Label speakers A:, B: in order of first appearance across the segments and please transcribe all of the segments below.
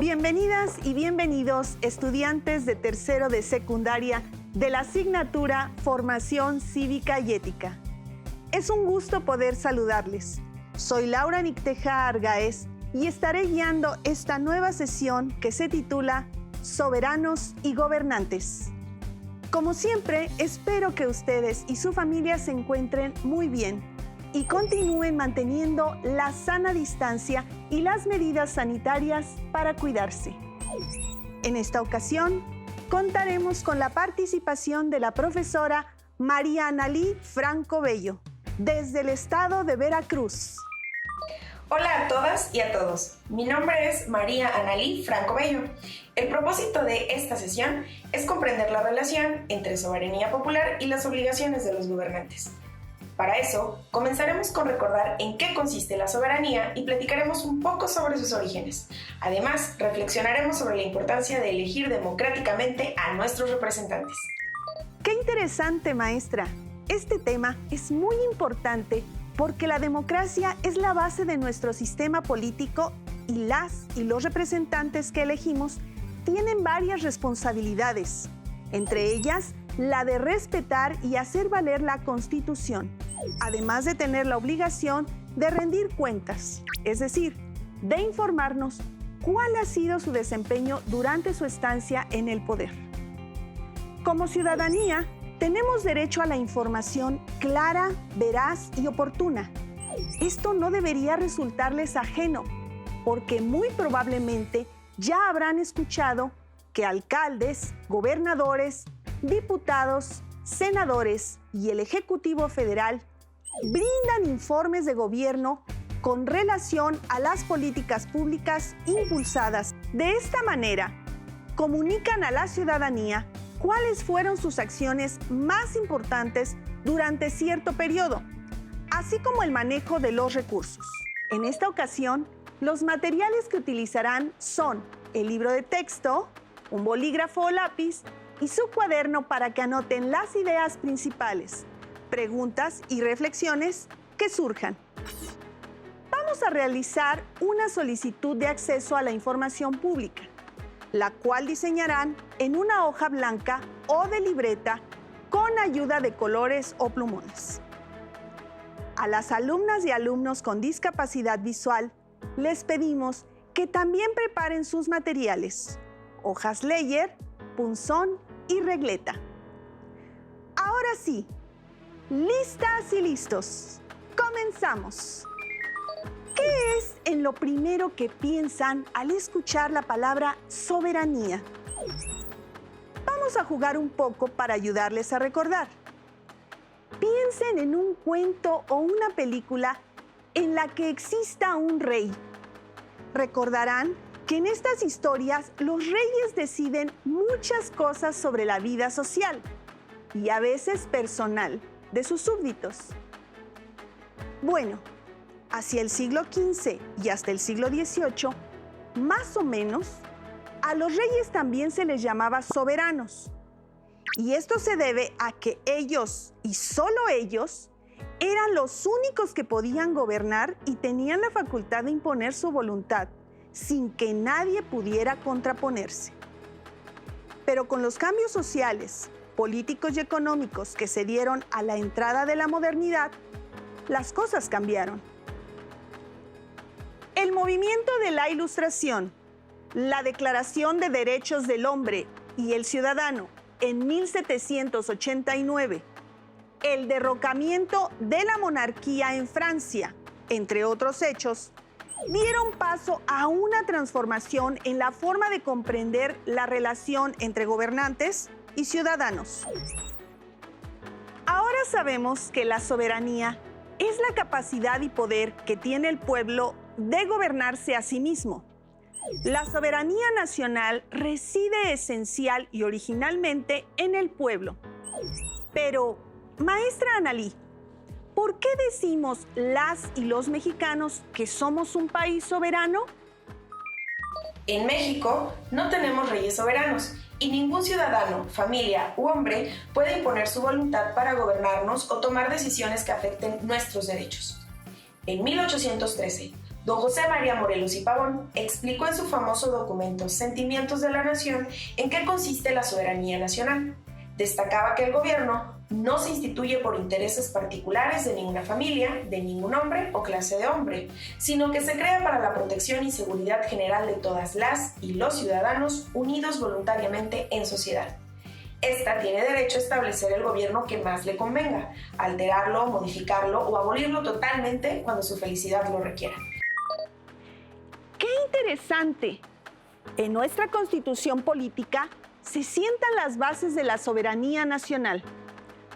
A: Bienvenidas y bienvenidos estudiantes de tercero de secundaria de la asignatura Formación Cívica y Ética. Es un gusto poder saludarles. Soy Laura Nicteja Argaez y estaré guiando esta nueva sesión que se titula Soberanos y Gobernantes. Como siempre, espero que ustedes y su familia se encuentren muy bien y continúen manteniendo la sana distancia y las medidas sanitarias para cuidarse. En esta ocasión, contaremos con la participación de la profesora María Analí Franco Bello, desde el estado de Veracruz.
B: Hola a todas y a todos. Mi nombre es María Analí Franco Bello. El propósito de esta sesión es comprender la relación entre soberanía popular y las obligaciones de los gobernantes. Para eso, comenzaremos con recordar en qué consiste la soberanía y platicaremos un poco sobre sus orígenes. Además, reflexionaremos sobre la importancia de elegir democráticamente a nuestros representantes.
A: ¡Qué interesante, maestra! Este tema es muy importante porque la democracia es la base de nuestro sistema político y las y los representantes que elegimos tienen varias responsabilidades, entre ellas la de respetar y hacer valer la Constitución, además de tener la obligación de rendir cuentas, es decir, de informarnos cuál ha sido su desempeño durante su estancia en el poder. Como ciudadanía, tenemos derecho a la información clara, veraz y oportuna. Esto no debería resultarles ajeno, porque muy probablemente ya habrán escuchado que alcaldes, gobernadores, diputados, senadores y el Ejecutivo Federal brindan informes de gobierno con relación a las políticas públicas impulsadas. De esta manera, comunican a la ciudadanía cuáles fueron sus acciones más importantes durante cierto periodo, así como el manejo de los recursos. En esta ocasión, los materiales que utilizarán son el libro de texto, un bolígrafo o lápiz y su cuaderno para que anoten las ideas principales, preguntas y reflexiones que surjan. Vamos a realizar una solicitud de acceso a la información pública, la cual diseñarán en una hoja blanca o de libreta con ayuda de colores o plumones. A las alumnas y alumnos con discapacidad visual les pedimos que también preparen sus materiales, hojas Leyer, punzón y regleta. Ahora sí, listas y listos, comenzamos. ¿Qué es en lo primero que piensan al escuchar la palabra soberanía? Vamos a jugar un poco para ayudarles a recordar. Piensen en un cuento o una película en la que exista un rey. Recordarán que en estas historias los reyes deciden muchas cosas sobre la vida social y a veces personal de sus súbditos. Bueno, hacia el siglo XV y hasta el siglo XVIII, más o menos, a los reyes también se les llamaba soberanos. Y esto se debe a que ellos, y solo ellos, eran los únicos que podían gobernar y tenían la facultad de imponer su voluntad, sin que nadie pudiera contraponerse. Pero con los cambios sociales, políticos y económicos que se dieron a la entrada de la modernidad, las cosas cambiaron. El movimiento de la Ilustración, la Declaración de Derechos del Hombre y el Ciudadano en 1789, el derrocamiento de la monarquía en Francia, entre otros hechos, dieron paso a una transformación en la forma de comprender la relación entre gobernantes y ciudadanos. Ahora sabemos que la soberanía es la capacidad y poder que tiene el pueblo de gobernarse a sí mismo. La soberanía nacional reside esencial y originalmente en el pueblo. Pero, maestra Analí, ¿por qué decimos las y los mexicanos que somos un país soberano?
B: En México no tenemos reyes soberanos y ningún ciudadano, familia u hombre puede imponer su voluntad para gobernarnos o tomar decisiones que afecten nuestros derechos. En 1813, Don José María Morelos y Pavón explicó en su famoso documento Sentimientos de la Nación en qué consiste la soberanía nacional. Destacaba que el gobierno no se instituye por intereses particulares de ninguna familia, de ningún hombre o clase de hombre, sino que se crea para la protección y seguridad general de todas las y los ciudadanos unidos voluntariamente en sociedad. Esta tiene derecho a establecer el gobierno que más le convenga, alterarlo, modificarlo o abolirlo totalmente cuando su felicidad lo requiera.
A: ¡Qué interesante! En nuestra Constitución política se sientan las bases de la soberanía nacional.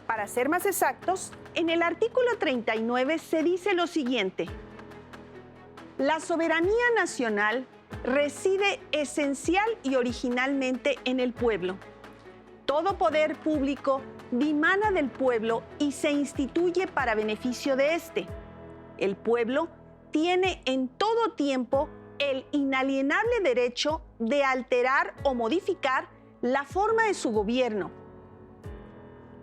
A: Para ser más exactos, en el artículo 39 se dice lo siguiente: la soberanía nacional reside esencial y originalmente en el pueblo. Todo poder público dimana del pueblo y se instituye para beneficio de éste. El pueblo tiene en todo tiempo el inalienable derecho de alterar o modificar la forma de su gobierno.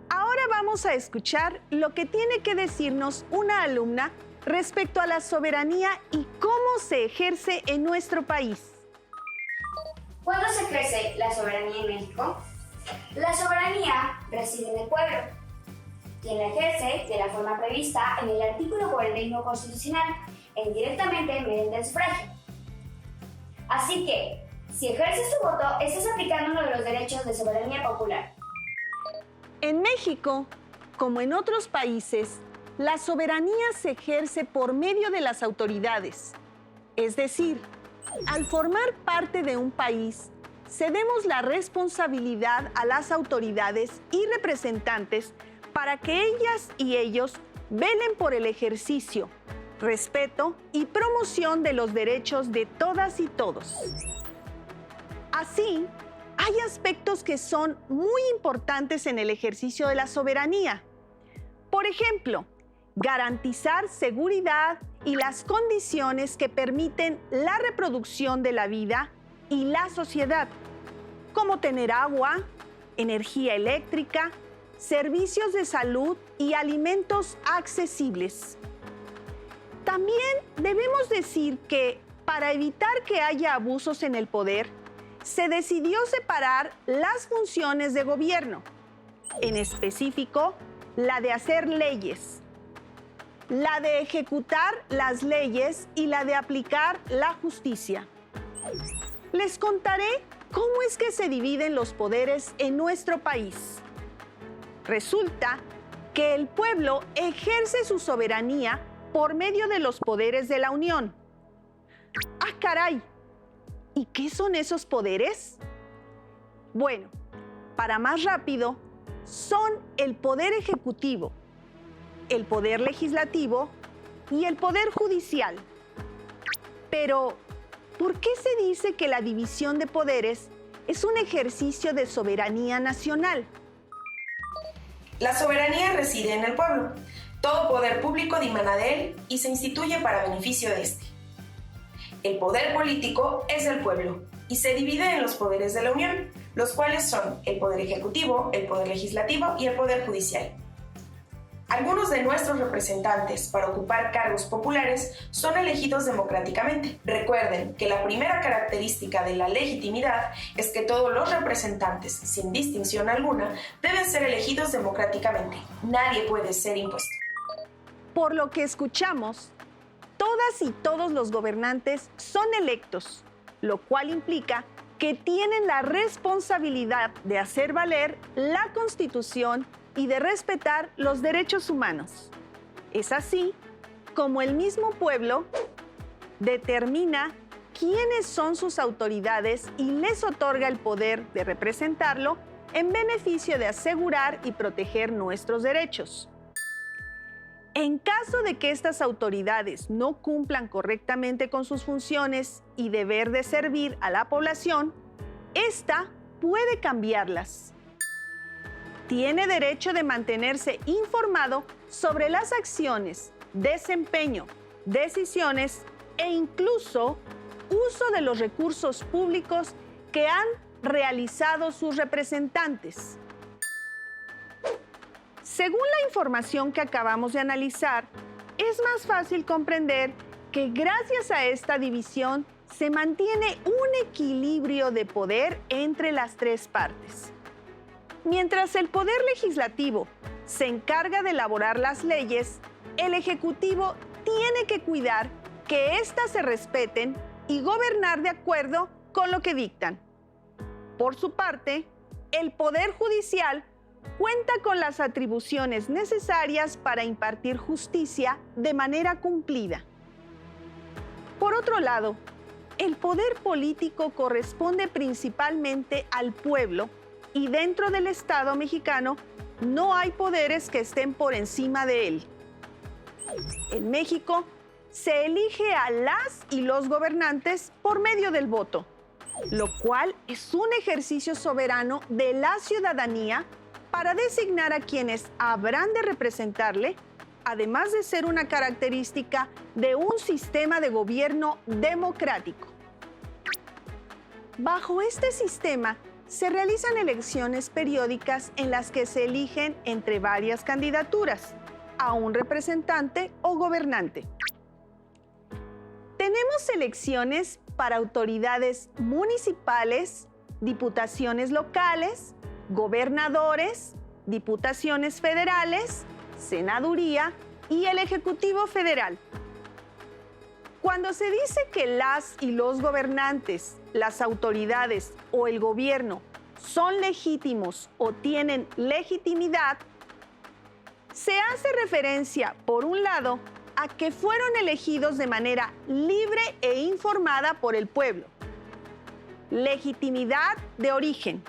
A: Ahora vamos a escuchar lo que tiene que decirnos una alumna respecto a la soberanía y cómo se ejerce en nuestro país.
C: ¿Cuándo se ejerce la soberanía en México? La soberanía reside en el pueblo, quien la ejerce de la forma prevista en el artículo 41 constitucional e indirectamente mediante el sufragio. Así que, si ejerces tu voto, estás aplicando uno de los derechos de soberanía popular.
A: En México, como en otros países, la soberanía se ejerce por medio de las autoridades. Es decir, al formar parte de un país, cedemos la responsabilidad a las autoridades y representantes para que ellas y ellos velen por el ejercicio, respeto y promoción de los derechos de todas y todos. Así, hay aspectos que son muy importantes en el ejercicio de la soberanía. Por ejemplo, garantizar seguridad y las condiciones que permiten la reproducción de la vida y la sociedad, como tener agua, energía eléctrica, servicios de salud y alimentos accesibles. También debemos decir que, para evitar que haya abusos en el poder, se decidió separar las funciones de gobierno, en específico, la de hacer leyes, la de ejecutar las leyes y la de aplicar la justicia. Les contaré cómo es que se dividen los poderes en nuestro país. Resulta que el pueblo ejerce su soberanía por medio de los poderes de la Unión. ¡Ah, caray! ¿Y qué son esos poderes? Bueno, para más rápido, son el poder ejecutivo, el poder legislativo y el poder judicial. Pero, ¿por qué se dice que la división de poderes es un ejercicio de soberanía nacional?
B: La soberanía reside en el pueblo. Todo poder público dimana de él y se instituye para beneficio de éste. El poder político es del pueblo y se divide en los poderes de la Unión, los cuales son el poder ejecutivo, el poder legislativo y el poder judicial. Algunos de nuestros representantes para ocupar cargos populares son elegidos democráticamente. Recuerden que la primera característica de la legitimidad es que todos los representantes, sin distinción alguna, deben ser elegidos democráticamente. Nadie puede ser impuesto.
A: Por lo que escuchamos, todas y todos los gobernantes son electos, lo cual implica que tienen la responsabilidad de hacer valer la Constitución y de respetar los derechos humanos. Es así como el mismo pueblo determina quiénes son sus autoridades y les otorga el poder de representarlo en beneficio de asegurar y proteger nuestros derechos. En caso de que estas autoridades no cumplan correctamente con sus funciones y deber de servir a la población, ésta puede cambiarlas. Tiene derecho de mantenerse informado sobre las acciones, desempeño, decisiones e incluso uso de los recursos públicos que han realizado sus representantes. Según la información que acabamos de analizar, es más fácil comprender que gracias a esta división se mantiene un equilibrio de poder entre las tres partes. Mientras el poder legislativo se encarga de elaborar las leyes, el Ejecutivo tiene que cuidar que éstas se respeten y gobernar de acuerdo con lo que dictan. Por su parte, el Poder Judicial cuenta con las atribuciones necesarias para impartir justicia de manera cumplida. Por otro lado, el poder político corresponde principalmente al pueblo y dentro del Estado mexicano no hay poderes que estén por encima de él. En México se elige a las y los gobernantes por medio del voto, lo cual es un ejercicio soberano de la ciudadanía para designar a quienes habrán de representarle, además de ser una característica de un sistema de gobierno democrático. Bajo este sistema se realizan elecciones periódicas en las que se eligen entre varias candidaturas a un representante o gobernante. Tenemos elecciones para autoridades municipales, diputaciones locales, gobernadores, diputaciones federales, senaduría y el Ejecutivo Federal. Cuando se dice que las y los gobernantes, las autoridades o el gobierno son legítimos o tienen legitimidad, se hace referencia, por un lado, a que fueron elegidos de manera libre e informada por el pueblo. Legitimidad de origen.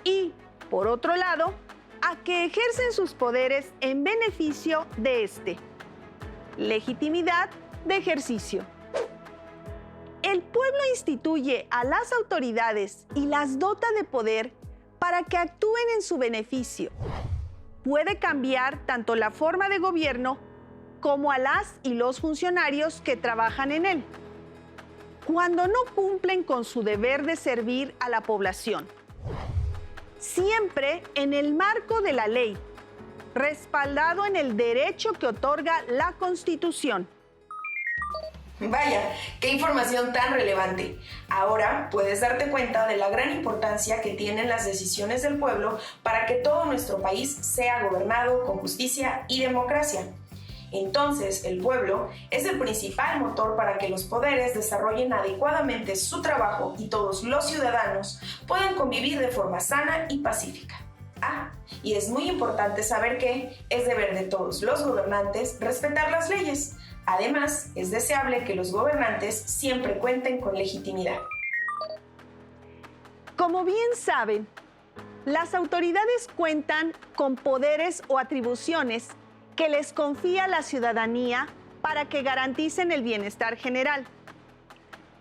A: Y, por otro lado, a que ejercen sus poderes en beneficio de este. Legitimidad de ejercicio. El pueblo instituye a las autoridades y las dota de poder para que actúen en su beneficio. Puede cambiar tanto la forma de gobierno como a las y los funcionarios que trabajan en él, cuando no cumplen con su deber de servir a la población. Siempre en el marco de la ley, respaldado en el derecho que otorga la Constitución.
B: Vaya, qué información tan relevante. Ahora puedes darte cuenta de la gran importancia que tienen las decisiones del pueblo para que todo nuestro país sea gobernado con justicia y democracia. Entonces, el pueblo es el principal motor para que los poderes desarrollen adecuadamente su trabajo y todos los ciudadanos puedan convivir de forma sana y pacífica. Y es muy importante saber que es deber de todos los gobernantes respetar las leyes. Además, es deseable que los gobernantes siempre cuenten con legitimidad.
A: Como bien saben, las autoridades cuentan con poderes o atribuciones que les confía la ciudadanía para que garanticen el bienestar general.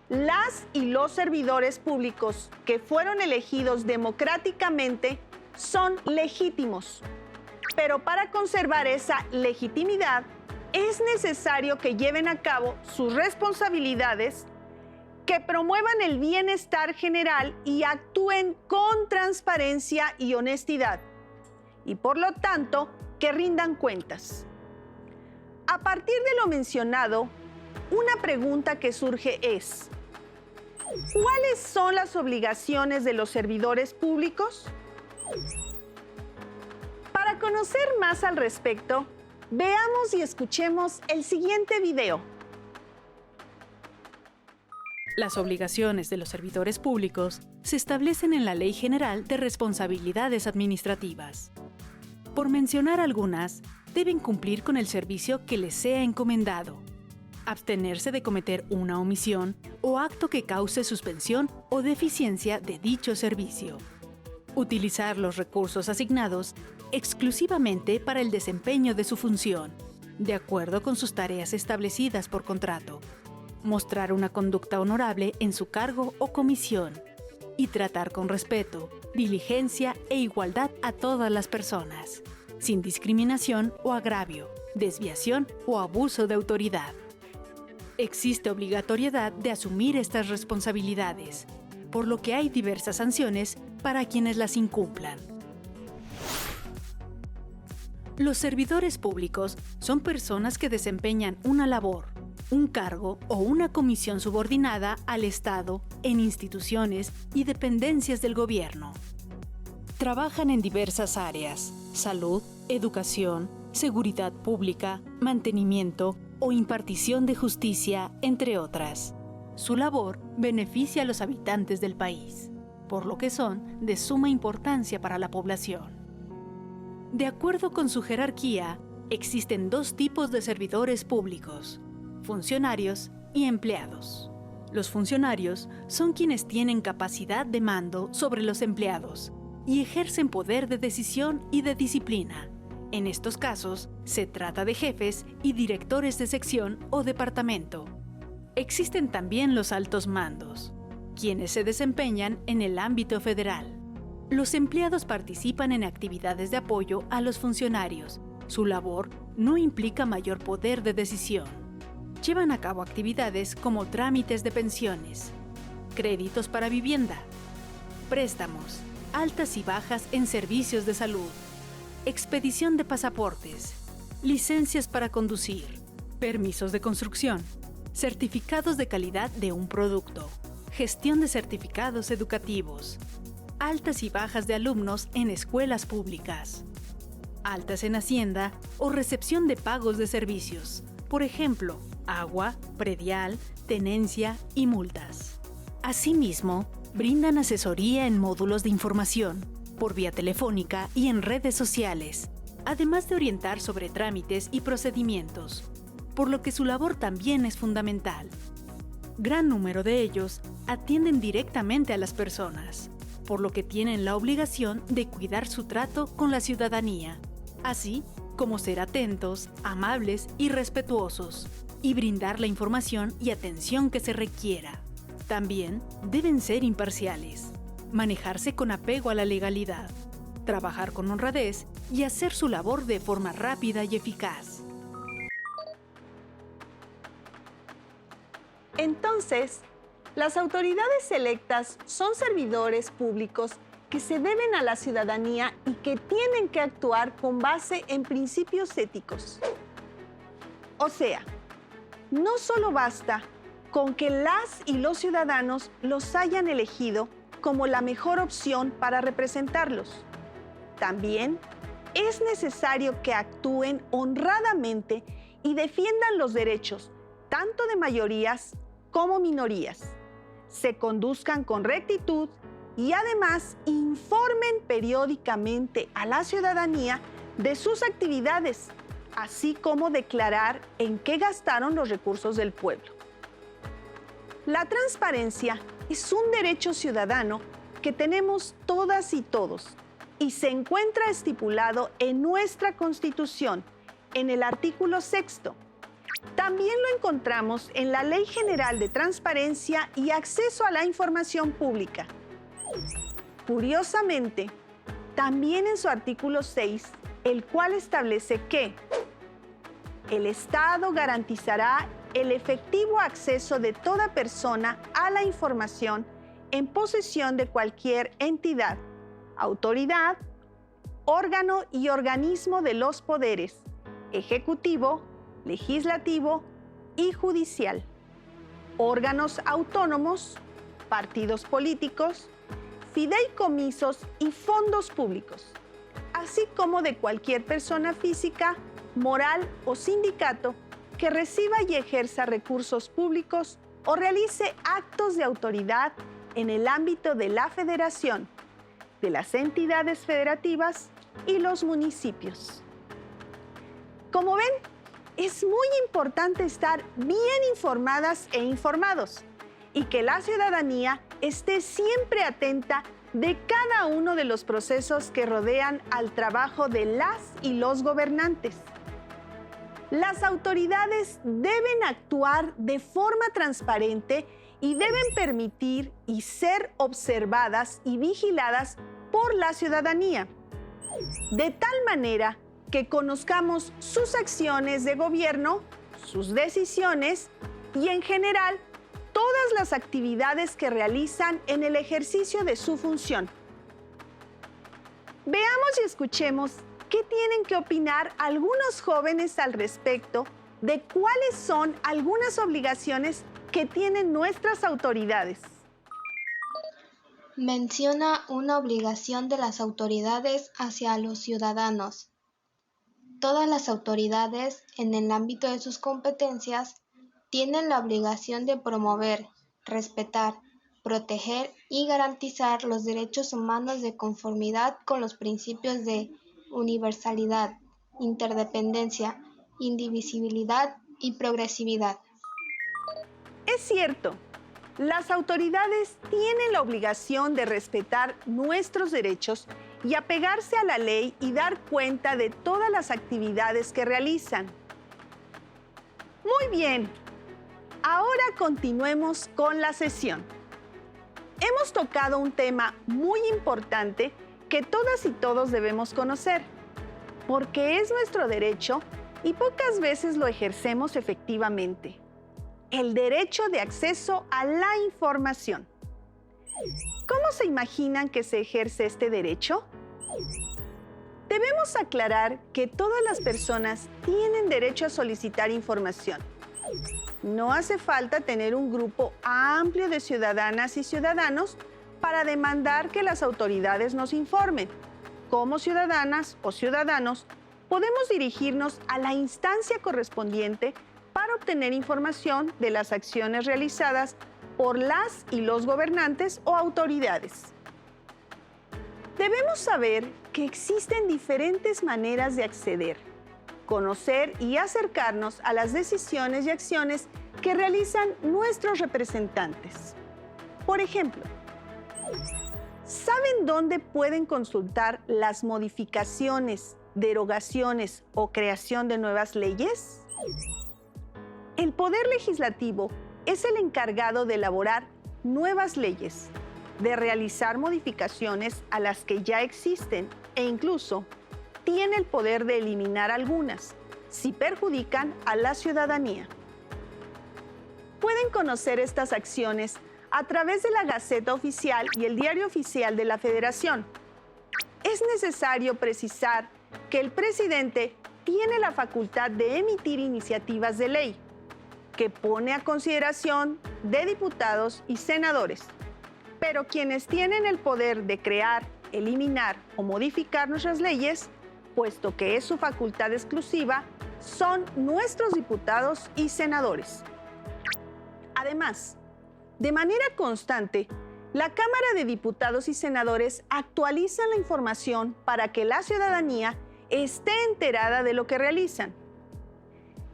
A: Las y los servidores públicos que fueron elegidos democráticamente son legítimos, pero para conservar esa legitimidad es necesario que lleven a cabo sus responsabilidades, que promuevan el bienestar general y actúen con transparencia y honestidad, y por lo tanto, que rindan cuentas. A partir de lo mencionado, una pregunta que surge es: ¿cuáles son las obligaciones de los servidores públicos? Para conocer más al respecto, veamos y escuchemos el siguiente video.
D: Las obligaciones de los servidores públicos se establecen en la Ley General de Responsabilidades Administrativas. Por mencionar algunas, deben cumplir con el servicio que les sea encomendado, abstenerse de cometer una omisión o acto que cause suspensión o deficiencia de dicho servicio, utilizar los recursos asignados exclusivamente para el desempeño de su función, de acuerdo con sus tareas establecidas por contrato, mostrar una conducta honorable en su cargo o comisión y tratar con respeto, diligencia e igualdad a todas las personas, sin discriminación o agravio, desviación o abuso de autoridad. Existe obligatoriedad de asumir estas responsabilidades, por lo que hay diversas sanciones para quienes las incumplan. Los servidores públicos son personas que desempeñan una labor, un cargo o una comisión subordinada al Estado en instituciones y dependencias del gobierno. Trabajan en diversas áreas: salud, educación, seguridad pública, mantenimiento o impartición de justicia, entre otras. Su labor beneficia a los habitantes del país, por lo que son de suma importancia para la población. De acuerdo con su jerarquía, existen dos tipos de servidores públicos: funcionarios y empleados. Los funcionarios son quienes tienen capacidad de mando sobre los empleados y ejercen poder de decisión y de disciplina. En estos casos, se trata de jefes y directores de sección o departamento. Existen también los altos mandos, quienes se desempeñan en el ámbito federal. Los empleados participan en actividades de apoyo a los funcionarios. Su labor no implica mayor poder de decisión. Llevan a cabo actividades como trámites de pensiones, créditos para vivienda, préstamos, altas y bajas en servicios de salud, expedición de pasaportes, licencias para conducir, permisos de construcción, certificados de calidad de un producto, gestión de certificados educativos, altas y bajas de alumnos en escuelas públicas, altas en Hacienda o recepción de pagos de servicios, por ejemplo, agua, predial, tenencia y multas. Asimismo, brindan asesoría en módulos de información, por vía telefónica y en redes sociales, además de orientar sobre trámites y procedimientos, por lo que su labor también es fundamental. Gran número de ellos atienden directamente a las personas, por lo que tienen la obligación de cuidar su trato con la ciudadanía, así como ser atentos, amables y respetuosos, y brindar la información y atención que se requiera. También deben ser imparciales, manejarse con apego a la legalidad, trabajar con honradez y hacer su labor de forma rápida y eficaz.
A: Entonces, las autoridades electas son servidores públicos que se deben a la ciudadanía y que tienen que actuar con base en principios éticos. O sea, no solo basta con que las y los ciudadanos los hayan elegido como la mejor opción para representarlos. También es necesario que actúen honradamente y defiendan los derechos tanto de mayorías como minorías, se conduzcan con rectitud y además informen periódicamente a la ciudadanía de sus actividades, así como declarar en qué gastaron los recursos del pueblo. La transparencia es un derecho ciudadano que tenemos todas y todos y se encuentra estipulado en nuestra Constitución, en el artículo 6º. También lo encontramos en la Ley General de Transparencia y Acceso a la Información Pública. Curiosamente, también en su artículo 6, el cual establece que el Estado garantizará el efectivo acceso de toda persona a la información en posesión de cualquier entidad, autoridad, órgano y organismo de los poderes ejecutivo, legislativo y judicial, órganos autónomos, partidos políticos, fideicomisos y fondos públicos, así como de cualquier persona física, moral o sindicato que reciba y ejerza recursos públicos o realice actos de autoridad en el ámbito de la Federación, de las entidades federativas y los municipios. Como ven, es muy importante estar bien informadas e informados y que la ciudadanía esté siempre atenta de cada uno de los procesos que rodean al trabajo de las y los gobernantes. Las autoridades deben actuar de forma transparente y deben permitir y ser observadas y vigiladas por la ciudadanía, de tal manera que conozcamos sus acciones de gobierno, sus decisiones y, en general, todas las actividades que realizan en el ejercicio de su función. Veamos y escuchemos qué tienen que opinar algunos jóvenes al respecto de cuáles son algunas obligaciones que tienen nuestras autoridades.
E: Menciona una obligación de las autoridades hacia los ciudadanos. Todas las autoridades, en el ámbito de sus competencias, tienen la obligación de promover, respetar, proteger y garantizar los derechos humanos de conformidad con los principios de universalidad, interdependencia, indivisibilidad y progresividad.
A: Es cierto, las autoridades tienen la obligación de respetar nuestros derechos y apegarse a la ley y dar cuenta de todas las actividades que realizan. Muy bien, ahora continuemos con la sesión. Hemos tocado un tema muy importante que todas y todos debemos conocer, porque es nuestro derecho y pocas veces lo ejercemos efectivamente. El derecho de acceso a la información. ¿Cómo se imaginan que se ejerce este derecho? Debemos aclarar que todas las personas tienen derecho a solicitar información. No hace falta tener un grupo amplio de ciudadanas y ciudadanos para demandar que las autoridades nos informen. Como ciudadanas o ciudadanos, podemos dirigirnos a la instancia correspondiente para obtener información de las acciones realizadas por las y los gobernantes o autoridades. Debemos saber que existen diferentes maneras de acceder, conocer y acercarnos a las decisiones y acciones que realizan nuestros representantes. Por ejemplo, ¿saben dónde pueden consultar las modificaciones, derogaciones o creación de nuevas leyes? El Poder Legislativo es el encargado de elaborar nuevas leyes, de realizar modificaciones a las que ya existen e incluso tiene el poder de eliminar algunas, si perjudican a la ciudadanía. Pueden conocer estas acciones a través de la Gaceta Oficial y el Diario Oficial de la Federación. Es necesario precisar que el presidente tiene la facultad de emitir iniciativas de ley, que pone a consideración de diputados y senadores. Pero quienes tienen el poder de crear, eliminar o modificar nuestras leyes, puesto que es su facultad exclusiva, son nuestros diputados y senadores. Además, de manera constante, la Cámara de Diputados y Senadores actualiza la información para que la ciudadanía esté enterada de lo que realizan.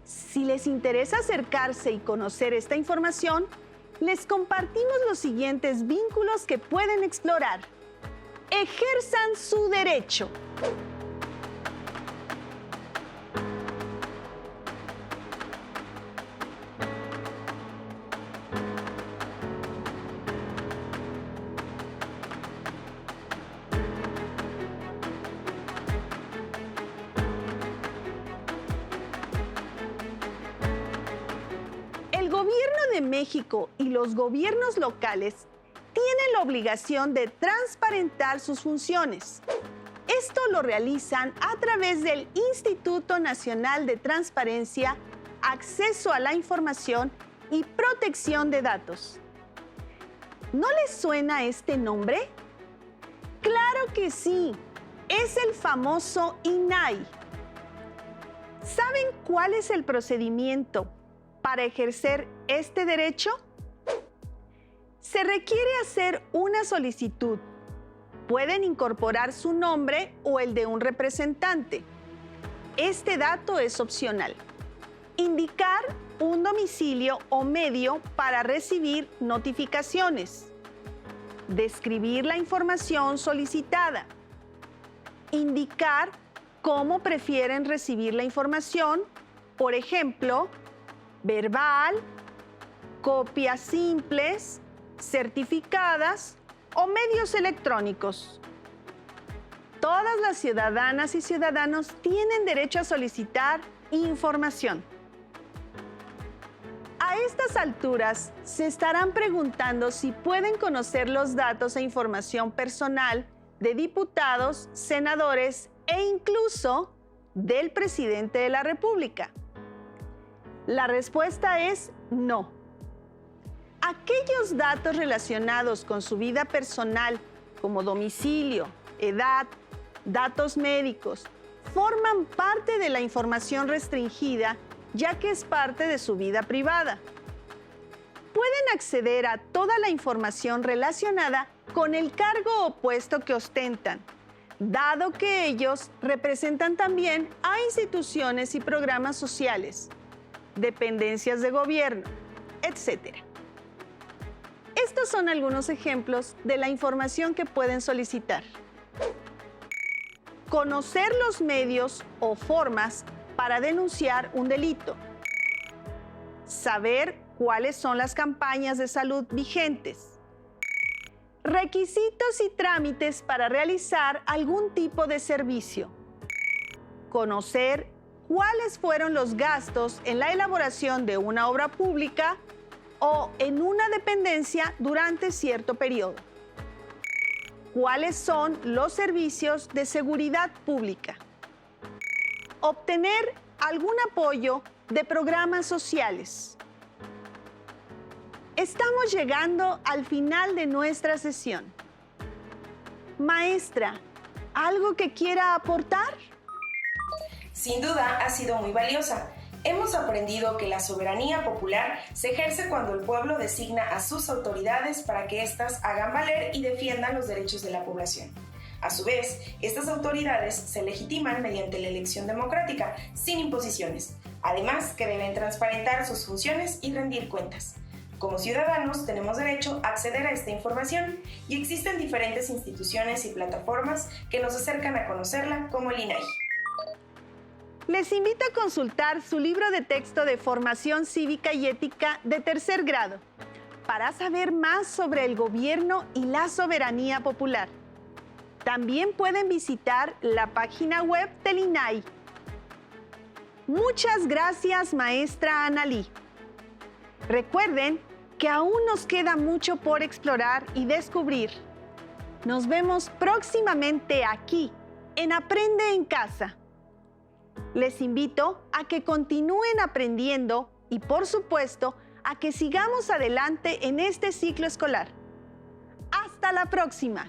A: Si les interesa acercarse y conocer esta información, les compartimos los siguientes vínculos que pueden explorar. Ejerzan su derecho. El Gobierno de México y los gobiernos locales tienen la obligación de transparentar sus funciones. Esto lo realizan a través del Instituto Nacional de Transparencia, Acceso a la Información y Protección de Datos. ¿No les suena este nombre? ¡Claro que sí! Es el famoso INAI. ¿Saben cuál es el procedimiento para ejercer este derecho? Se requiere hacer una solicitud. Pueden incorporar su nombre o el de un representante. Este dato es opcional. Indicar un domicilio o medio para recibir notificaciones. Describir la información solicitada. Indicar cómo prefieren recibir la información, por ejemplo, verbal, copias simples, certificadas o medios electrónicos. Todas las ciudadanas y ciudadanos tienen derecho a solicitar información. A estas alturas, se estarán preguntando si pueden conocer los datos e información personal de diputados, senadores e incluso del presidente de la República. La respuesta es no. Aquellos datos relacionados con su vida personal, como domicilio, edad, datos médicos, forman parte de la información restringida, ya que es parte de su vida privada. Pueden acceder a toda la información relacionada con el cargo o puesto que ostentan, dado que ellos representan también a instituciones y programas sociales, dependencias de gobierno, etc. Estos son algunos ejemplos de la información que pueden solicitar. Conocer los medios o formas para denunciar un delito. Saber cuáles son las campañas de salud vigentes. Requisitos y trámites para realizar algún tipo de servicio. Conocer cuáles fueron los gastos en la elaboración de una obra pública o en una dependencia durante cierto periodo. ¿Cuáles son los servicios de seguridad pública? Obtener algún apoyo de programas sociales. Estamos llegando al final de nuestra sesión. Maestra, ¿algo que quiera aportar?
B: Sin duda ha sido muy valiosa. Hemos aprendido que la soberanía popular se ejerce cuando el pueblo designa a sus autoridades para que éstas hagan valer y defiendan los derechos de la población. A su vez, estas autoridades se legitiman mediante la elección democrática, sin imposiciones, además que deben transparentar sus funciones y rendir cuentas. Como ciudadanos tenemos derecho a acceder a esta información y existen diferentes instituciones y plataformas que nos acercan a conocerla, como el INAI.
A: Les invito a consultar su libro de texto de Formación Cívica y Ética de tercer grado para saber más sobre el gobierno y la soberanía popular. También pueden visitar la página web del INAI. Muchas gracias, maestra Analí. Recuerden que aún nos queda mucho por explorar y descubrir. Nos vemos próximamente aquí, en Aprende en Casa. Les invito a que continúen aprendiendo y, por supuesto, a que sigamos adelante en este ciclo escolar. ¡Hasta la próxima!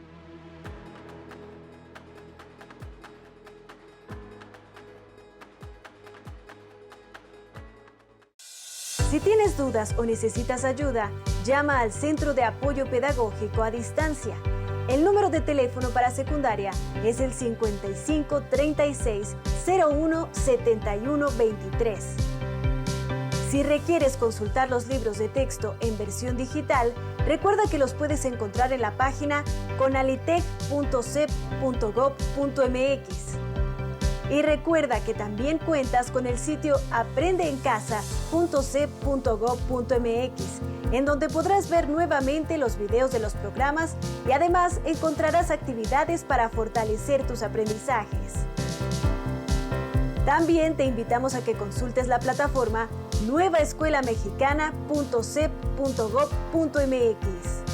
F: Si tienes dudas o necesitas ayuda, llama al Centro de Apoyo Pedagógico a Distancia. El número de teléfono para secundaria es el 55 36 01 71 23. Si requieres consultar los libros de texto en versión digital, recuerda que los puedes encontrar en la página conalitec.cep.gov.mx. Y recuerda que también cuentas con el sitio aprendeencasa.cep.gov.mx, en donde podrás ver nuevamente los videos de los programas y además encontrarás actividades para fortalecer tus aprendizajes. También te invitamos a que consultes la plataforma nuevaescuelamexicana.cep.gov.mx.